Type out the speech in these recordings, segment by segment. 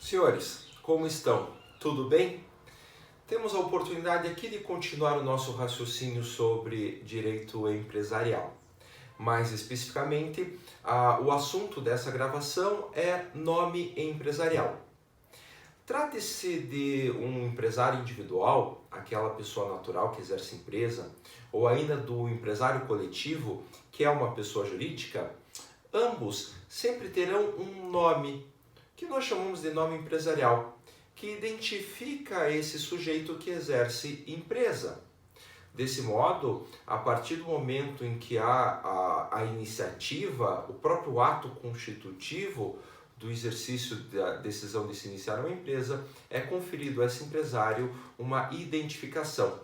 Senhores, como estão? Tudo bem? Temos a oportunidade aqui de continuar o nosso raciocínio sobre direito empresarial. Mais especificamente, o assunto dessa gravação é nome empresarial. Trate-se de um empresário individual, aquela pessoa natural que exerce empresa, ou ainda do empresário coletivo, que é uma pessoa jurídica, ambos sempre terão um nome, que nós chamamos de nome empresarial, que identifica esse sujeito que exerce empresa. Desse modo, a partir do momento em que há a iniciativa, o próprio ato constitutivo do exercício da decisão de se iniciar uma empresa, é conferido a esse empresário uma identificação,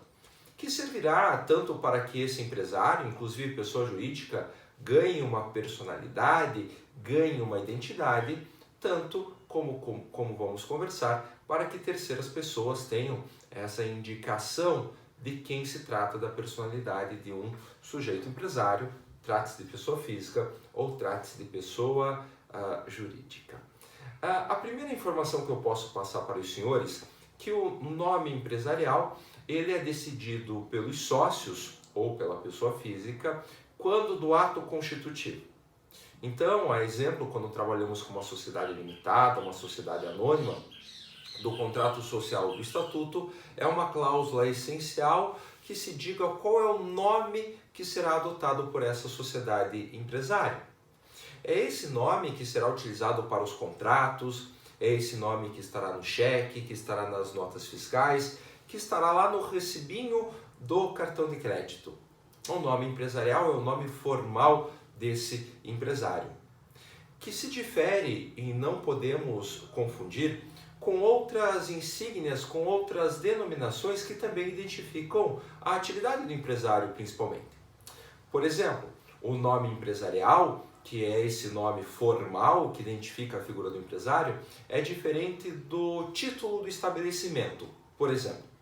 que servirá tanto para que esse empresário, inclusive pessoa jurídica, ganhe uma personalidade, ganhe uma identidade, tanto como vamos conversar, para que terceiras pessoas tenham essa indicação de quem se trata da personalidade de um sujeito empresário, trate-se de pessoa física ou trate-se de pessoa jurídica. A primeira informação que eu posso passar para os senhores, que o nome empresarial ele é decidido pelos sócios ou pela pessoa física quando do ato constitutivo. Então, a exemplo, quando trabalhamos com uma sociedade limitada, uma sociedade anônima, do contrato social do estatuto, é uma cláusula essencial que se diga qual é o nome que será adotado por essa sociedade empresária. É esse nome que será utilizado para os contratos, é esse nome que estará no cheque, que estará nas notas fiscais, que estará lá no recibinho do cartão de crédito. O nome empresarial é o nome formal desse empresário, que se difere e não podemos confundir com outras insígnias, com outras denominações que também identificam a atividade do empresário principalmente. Por exemplo, o nome empresarial, que é esse nome formal que identifica a figura do empresário, é diferente do título do estabelecimento, por exemplo.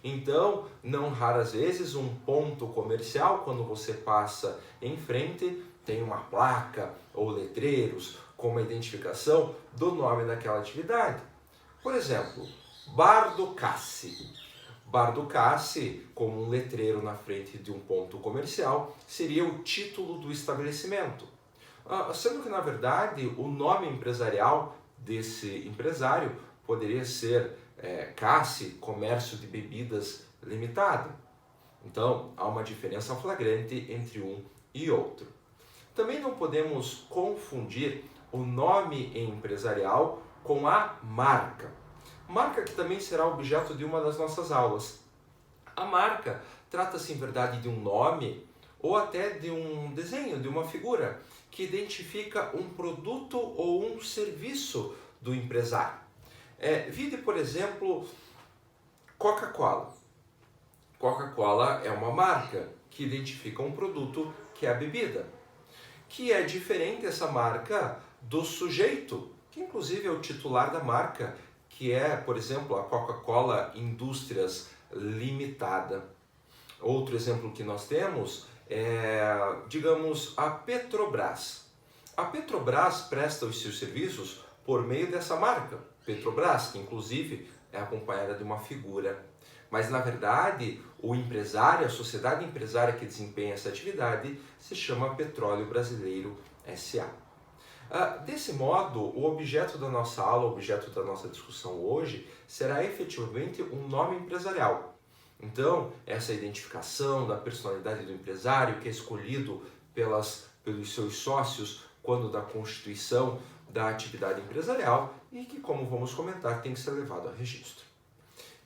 Então, não raras vezes, um ponto comercial, quando você passa em frente, tem uma placa ou letreiros com uma identificação do nome daquela atividade. Por exemplo, Bar do Cassi. Bar do Cassi, como um letreiro na frente de um ponto comercial, seria o título do estabelecimento. Sendo que, na verdade, o nome empresarial desse empresário poderia ser Cassi, Comércio de Bebidas Limitado. Então, há uma diferença flagrante entre um e outro. Também não podemos confundir o nome empresarial com a marca. Marca que também será objeto de uma das nossas aulas. A marca trata-se, em verdade, de um nome ou até de um desenho, de uma figura, que identifica um produto ou um serviço do empresário. Vide, por exemplo, Coca-Cola. Coca-Cola é uma marca que identifica um produto que é a bebida, que é diferente essa marca do sujeito, que inclusive é o titular da marca, que é, por exemplo, a Coca-Cola Indústrias Limitada. Outro exemplo que nós temos é, digamos, a Petrobras. A Petrobras presta os seus serviços por meio dessa marca, Petrobras, que inclusive é acompanhada de uma figura. Mas, na verdade, o empresário, a sociedade empresária que desempenha essa atividade, se chama Petróleo Brasileiro S.A. Desse modo, o objeto da nossa aula, o objeto da nossa discussão hoje, será efetivamente um nome empresarial. Então, essa identificação da personalidade do empresário, que é escolhido pelos seus sócios quando da constituição da atividade empresarial e que, como vamos comentar, tem que ser levado a registro.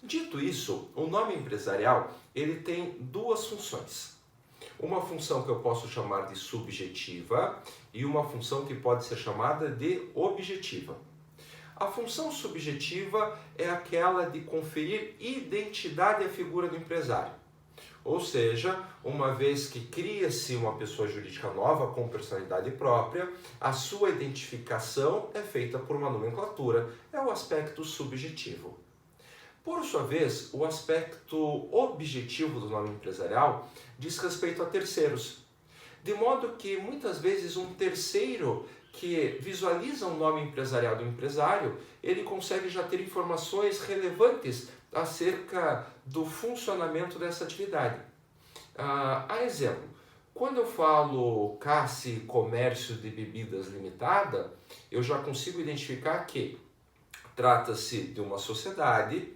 Dito isso, o nome empresarial ele tem duas funções. Uma função que eu posso chamar de subjetiva e uma função que pode ser chamada de objetiva. A função subjetiva é aquela de conferir identidade à figura do empresário. Ou seja, uma vez que cria-se uma pessoa jurídica nova com personalidade própria, a sua identificação é feita por uma nomenclatura, é o aspecto subjetivo. Por sua vez, o aspecto objetivo do nome empresarial diz respeito a terceiros, de modo que muitas vezes um terceiro que visualiza o nome empresarial do empresário, ele consegue já ter informações relevantes acerca do funcionamento dessa atividade. A exemplo, quando eu falo CAC Comércio de Bebidas Limitada, eu já consigo identificar que trata-se de uma sociedade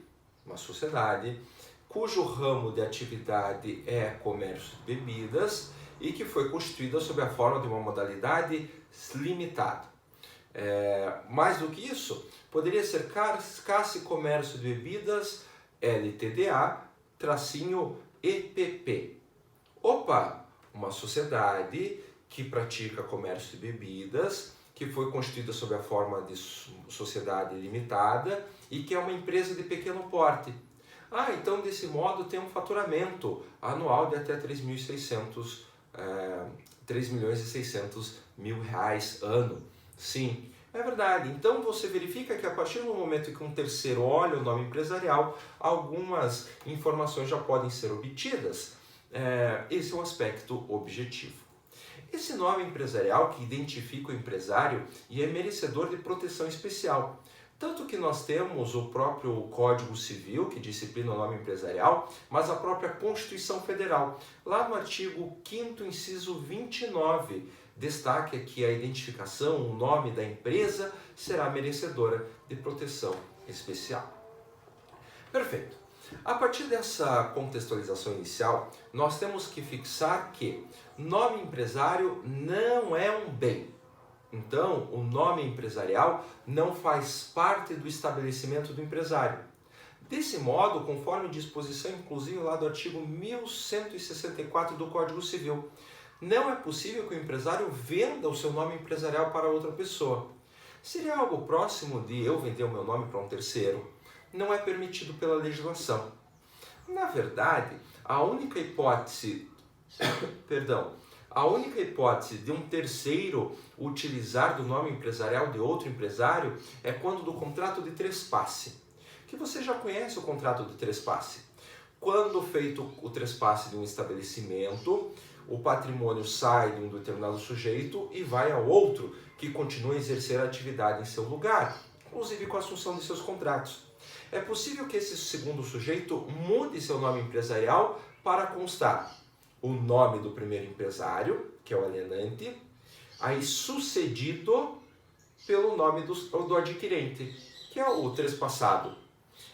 cujo ramo de atividade é comércio de bebidas e que foi constituída sob a forma de uma modalidade limitada. Mais do que isso, poderia ser CAC Comércio de Bebidas LTDA-EPP. Opa! Uma sociedade que pratica comércio de bebidas, que foi constituída sob a forma de sociedade limitada e que é uma empresa de pequeno porte. Então desse modo tem um faturamento anual de até 3 milhões e 600 mil reais ano. Sim, é verdade. Então você verifica que a partir do momento que um terceiro olha o nome empresarial, algumas informações já podem ser obtidas. Esse é o aspecto objetivo. Esse nome empresarial que identifica o empresário e é merecedor de proteção especial. Tanto que nós temos o próprio Código Civil, que disciplina o nome empresarial, mas a própria Constituição Federal. Lá no artigo 5º, inciso 29, destaca que a identificação, o nome da empresa, será merecedora de proteção especial. Perfeito. A partir dessa contextualização inicial, nós temos que fixar que nome empresário não é um bem. Então, o nome empresarial não faz parte do estabelecimento do empresário. Desse modo, conforme disposição inclusive lá do artigo 1164 do Código Civil, não é possível que o empresário venda o seu nome empresarial para outra pessoa. Seria algo próximo de eu vender o meu nome para um terceiro. Não é permitido pela legislação. Na verdade, a única hipótese de um terceiro utilizar do nome empresarial de outro empresário é quando do contrato de trespasse, que você já conhece o contrato de trespasse. Quando feito o trespasse de um estabelecimento, o patrimônio sai de um determinado sujeito e vai ao outro que continua a exercer a atividade em seu lugar, inclusive com a assunção de seus contratos. É possível que esse segundo sujeito mude seu nome empresarial para constar o nome do primeiro empresário, que é o alienante, aí sucedido pelo nome do adquirente, que é o trespassado.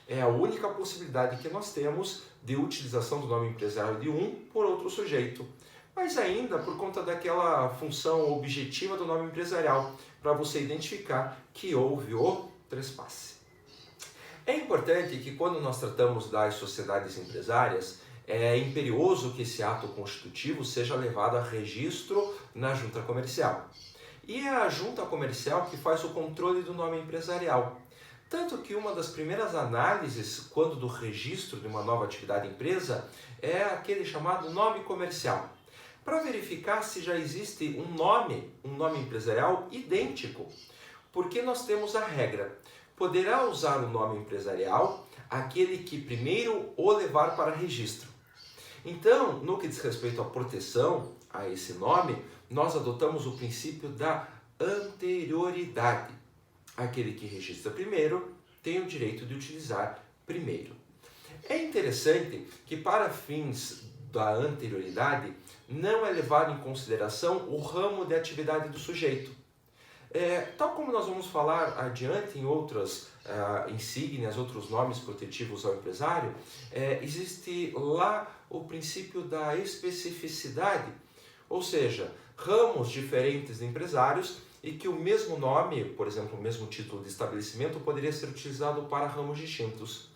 É a única possibilidade que nós temos de utilização do nome empresarial de um por outro sujeito. Mas ainda por conta daquela função objetiva do nome empresarial, para você identificar que houve o trespasse. É importante que quando nós tratamos das sociedades empresárias, é imperioso que esse ato constitutivo seja levado a registro na junta comercial. E é a junta comercial que faz o controle do nome empresarial. Tanto que uma das primeiras análises, quando do registro de uma nova atividade empresa, é aquele chamado nome comercial, para verificar se já existe um nome empresarial idêntico. Porque nós temos a regra: poderá usar o nome empresarial aquele que primeiro o levar para registro. Então, no que diz respeito à proteção a esse nome, nós adotamos o princípio da anterioridade. Aquele que registra primeiro tem o direito de utilizar primeiro. É interessante que, para fins da anterioridade, não é levado em consideração o ramo de atividade do sujeito. Tal como nós vamos falar adiante em outras insígnias, outros nomes protetivos ao empresário, existe lá o princípio da especificidade, ou seja, ramos diferentes de empresários e que o mesmo nome, por exemplo, o mesmo título de estabelecimento, poderia ser utilizado para ramos distintos.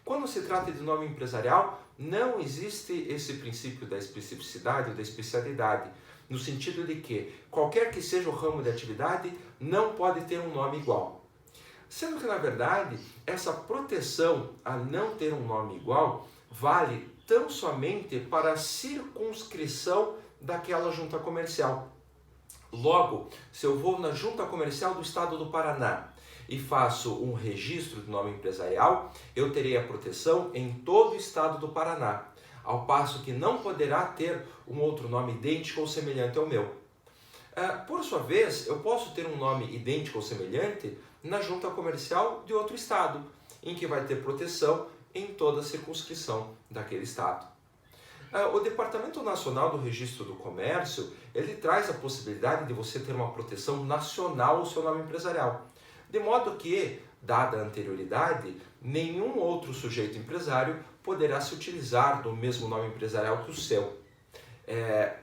Quando se trata de nome empresarial, não existe esse princípio da especificidade ou da especialidade, no sentido de que qualquer que seja o ramo de atividade não pode ter um nome igual. Sendo que, na verdade, essa proteção a não ter um nome igual vale tão somente para a circunscrição daquela junta comercial. Logo, se eu vou na junta comercial do estado do Paraná e faço um registro de nome empresarial, eu terei a proteção em todo o estado do Paraná, ao passo que não poderá ter um outro nome idêntico ou semelhante ao meu. Por sua vez, eu posso ter um nome idêntico ou semelhante na junta comercial de outro estado, em que vai ter proteção em toda a circunscrição daquele estado. O Departamento Nacional do Registro do Comércio, ele traz a possibilidade de você ter uma proteção nacional ao seu nome empresarial, de modo que, dada a anterioridade, nenhum outro sujeito empresário poderá se utilizar do mesmo nome empresarial que o seu.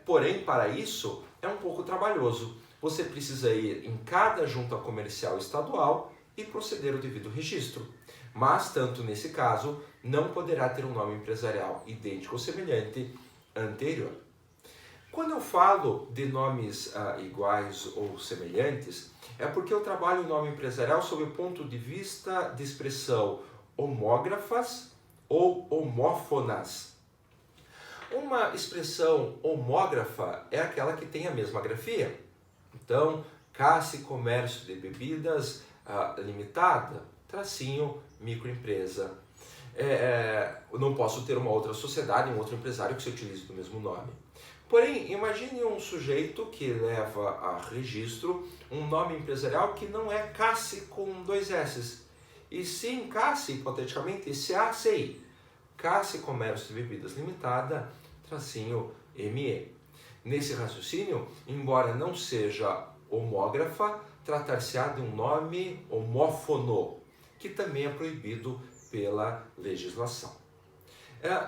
Porém, para isso, é um pouco trabalhoso. Você precisa ir em cada junta comercial estadual e proceder ao devido registro. Mas, tanto nesse caso, não poderá ter um nome empresarial idêntico ou semelhante anterior. Quando eu falo de nomes iguais ou semelhantes, é porque eu trabalho o nome empresarial sob o ponto de vista de expressão homógrafas ou homófonas. Uma expressão homógrafa é aquela que tem a mesma grafia. Então, Cássia Comércio de Bebidas Limitada, tracinho, microempresa. Eu não posso ter uma outra sociedade, um outro empresário que se utilize do mesmo nome. Porém, imagine um sujeito que leva a registro um nome empresarial que não é Cássia com 2 S, e sim Cássia, hipoteticamente, CACI. Cássia Comércio de Bebidas Limitada, tracinho ME. Nesse raciocínio, embora não seja homógrafa, tratar-se-á de um nome homófono, que também é proibido pela legislação.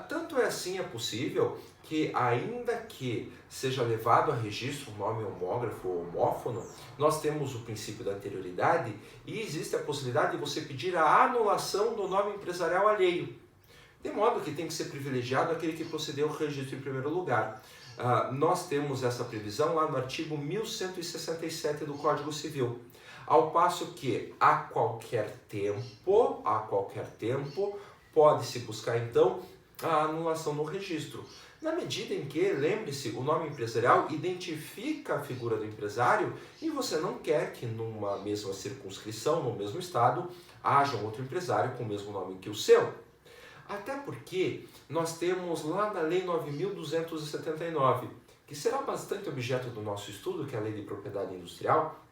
Tanto é assim é possível que, ainda que seja levado a registro um nome homógrafo ou homófono, nós temos o princípio da anterioridade e existe a possibilidade de você pedir a anulação do nome empresarial alheio. De modo que tem que ser privilegiado aquele que procedeu ao registro em primeiro lugar. Nós temos essa previsão lá no artigo 1167 do Código Civil. Ao passo que, a qualquer tempo, pode-se buscar então a anulação no registro. Na medida em que, lembre-se, o nome empresarial identifica a figura do empresário e você não quer que numa mesma circunscrição, no mesmo estado, haja um outro empresário com o mesmo nome que o seu. Até porque nós temos lá na Lei 9.279, que será bastante objeto do nosso estudo, que é a Lei de Propriedade Industrial,